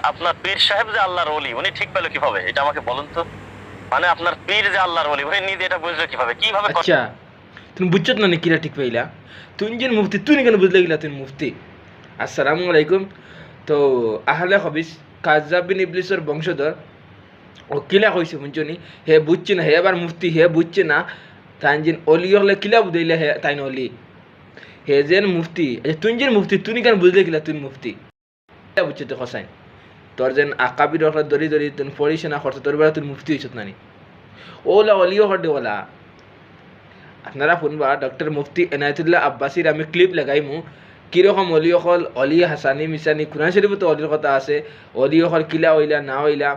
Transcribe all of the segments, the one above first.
আপনার পীর সাহেব যে আল্লাহর ওলি, উনি ঠিক পেলো কিভাবে? এটা আমাকে বলুন তো। মানে আপনার পীর যে আল্লাহর ওলি, উনি নিজে এটা বুঝলো কিভাবে? আচ্ছা, তুমি বুঝছো না কিরা ঠিক পাইলা? তুই যে মুফতি, তুই কেন বুঝলে গেলা তুই মুফতি? আসসালামু আলাইকুম। তো আহলে হবিস কাজ্জাব বিন ইবলিসের বংশধর ও কিলা কইছে শুনছনি? হে বুঝছে না, হে আবার মুফতি, হে বুঝছে না তাই যে অলি হলে কিলা বুঝাইলে হে তাই অলি, হে যেন মুফতি। আচ্ছা তুই যে মুফতি, তুই কেন বুঝলে গেলা তুই মুফতি? কিলা বুঝছে তো খসাইন তোর যেন আকাবির রকলা দরি দরি তুই পড়িস না খরচ তোর বেলা তুই মুফতি হইছত নানি ওলা অলিও হডে ওলা। আপনারা শুনবা ডক্টর মুফতি এনায়েতুল্লাহ আব্বাসীর আমি ক্লিপ লাগাইমু কীরকম অলি অকল, অলি হাসানি মিসানি কুরআন শরীফতো অলির কথা আছে, অলি অকল কিলা হইলা না হইলা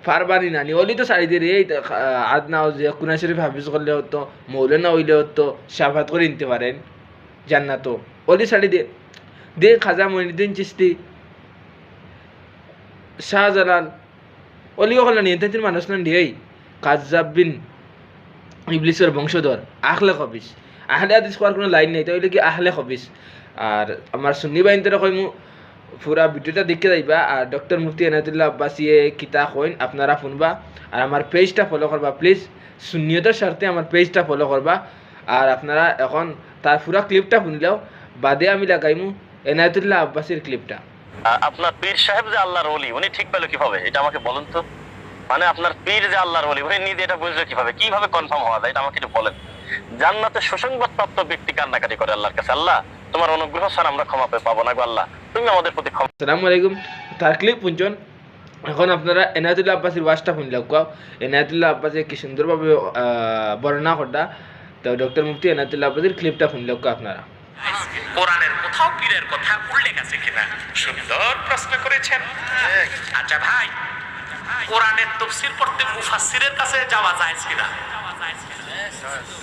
ফারবানি নানি অলি তো সারি দিয়ে এই আদ না যে কুরআন শরীফ হাফিজ করলে হতো, মৌলানা হইলে হতো, শাফাত করে নিতে পারেন জান্নাতো। অলি সারি দিয়ে দে খাজা মঈনুদ্দিন চিশতি, শাহজালাল অলি অকল নিয়ে তিন মানুষ না দিয়েই কাজ্জাব বিন ইবলিসের বংশধর আহলে হবিস। আহলে হাদিস কোয়ার কোনো লাইন নেই, তাইলে কি আহলে হবিস। আর আমার সুন্নি বাইনতে কইমু পুরা ভিডিওটা দেখে যাইবা। আর ডক্টর মুফতি এনায়েতুল্লাহ আব্বাসিয়ে কিতা কইন আপনারা শুনবা। আর আমার পেজটা ফলো করবা প্লিজ, সুন্নিয়তের স্বার্থে আমার পেজটা ফলো করবা। আর আপনারা এখন তার পুরা ক্লিপটা শুনলেও বাদে আমি লাগাইমু এনায়েতুল্লাহ আব্বাসির ক্লিপটা। আপনার পীর সাহেব যে আল্লাহর ওলি, উনি ঠিক পেলো কিভাবে? এটা আমাকে বলুন তো। মানে আপনার পীর যে আল্লাহর ওলি, উনি নিজে এটা বুঝলো কিভাবে? কিভাবে কনফার্ম হওয়া যায়? এটা আমাকে একটু বলেন। জান্নাতে সুসংবাদ প্রাপ্ত ব্যক্তি কান্নাকাটি করে আল্লাহর কাছে, আল্লাহ তোমার অনুগ্রহ ছাড়া আমরা ক্ষমা পাবো না গো, আল্লাহ তুমি আমাদের প্রতি ক্ষমা। আসসালামু আলাইকুম। তার ক্লিপ শুনছেন, এখন আপনারা এনায়েতুল্লাহ আব্বাসির ওয়াজটা শুনলে কোয়াও এনায়েতুল্লাহ আব্বাসে কি সুন্দরভাবে বর্ণনা করটা। তো ডক্টর মুফতি এনায়েতুল্লাহ আব্বাসির ক্লিপটা শুনলে আপনারা। কোরআনের কোথাও পীরের কথা উল্লেখ আছে কিনা? সুন্দর প্রশ্ন করেছেন। আচ্ছা ভাই, কোরআনের তাফসীর পড়তে মুফাসসিরের কাছে যাওয়া যায় কিনা?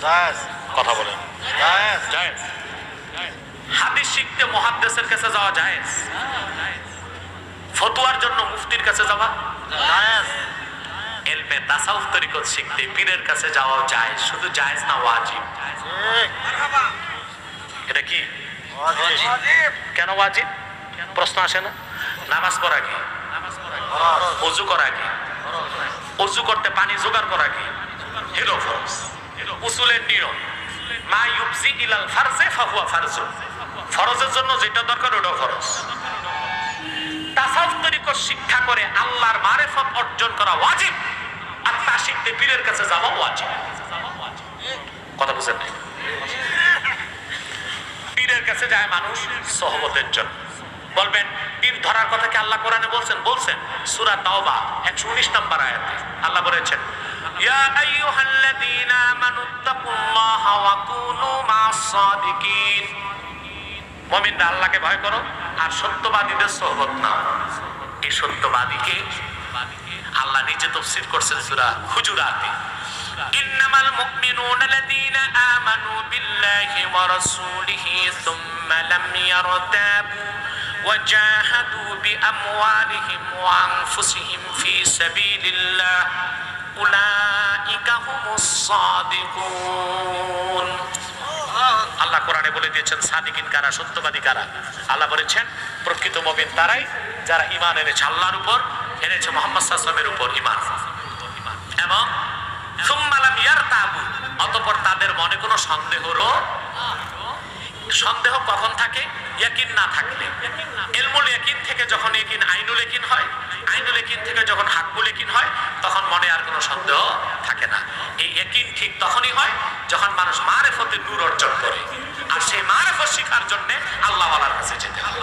জায়েজ। কথা বলেন। জায়েজ। জায়েজ। হাদিস শিখতে মুহাদ্দিসের কাছে যাওয়া জায়েজ। ফতোয়ার জন্য মুফতির কাছে যাওয়া জায়েজ। ইলমে তাসাউফ তরিকত শিখতে পীরের কাছে যাওয়া জায়েজ। শুধু জায়েজ না, ওয়াজিব। এটা কি ওয়াজিব? কেন ওয়াজিব? প্রশ্ন আসে না? নামাজ পড়া কি? ওযু করা কি? ওযু করতে পানি জোগাড় করা কি? হিরো ফরজ। উসুলের নিয়ম মা ইউবজি ইলাল ফারজে ফাহুয়া ফারজু, ফরজের জন্য যেটা দরকার ওটা ফরজ। তাসাউফ তরিকত শিক্ষা করে আল্লাহর মারিফত অর্জন করা ওয়াজিব, আর তা শিখতে পীরের কাছে যাওয়া ওয়াজিব। কথা বুঝেন নাই? পীরের কাছে যায় মানুষ সোহবতের জন্য। বলবেন পীর ধরার কথা কি আল্লাহ কোরআনে বলছেন? বলছেন। সূরা তাওবা 119 নম্বর আয়াতে আল্লাহ বলেছেন, ইয়া আইয়ুহাল্লাযীনা আমানুত্তাকুল্লাহা ওয়া কুনু মা'আস সাদিকিন। মুমিনরা আল্লাহকে ভয় করো আর সত্যবাদীদের সোহবত নাও। এই সত্যবাদীকে আল্লাহ নিজে তাফসীর করেছেন সূরা হুজুরাতে, ইন্নামাল মুমিনুনা আল্লাযীনা আমানু বিল্লাহি ওয়া রাসূলিহি সুম্মা লাম ইয়ারতাবু ওয়া জাহাদু বিআমওয়ালিহিম ওয়া আনফুসিহিম ফি সাবিলিল্লাহ উলাইকা হুমুস সাদিকুন। আল্লাহ কোরআনে বলে দিয়েছেন সাদিকিন কারা, সত্যবাদী কারা। আল্লাহ বলেছেন প্রকৃত মুমিন তারাই যারা ঈমান এনেছে আল্লাহর উপর, এনেছে মুহাম্মদ সাল্লাল্লাহু আলাইহি ওয়াসাল্লামের উপর ঈমান, এবং সুম্মা লাম ইয়ারতাবু, অতঃপর তাদের মনে কোনো সন্দেহ কখন থাকে? ইয়াকিন না থাকলে। ইলমুল ইয়াকিন থেকে যখন ইয়াকিন আইনুল ইয়াকিন হয়, আইনুল ইয়াকিন থেকে যখন হাক্কুল ইয়াকিন হয়, তখন মনে আর কোনো সন্দেহ থাকে না। এই ইয়াকিন ঠিক তখনই হয় যখন মানুষ মারিফতের নূর অর্জন করে, আর সেই মারিফত শিখার জন্য আল্লাহ ওয়ালার কাছে যেতে হয়।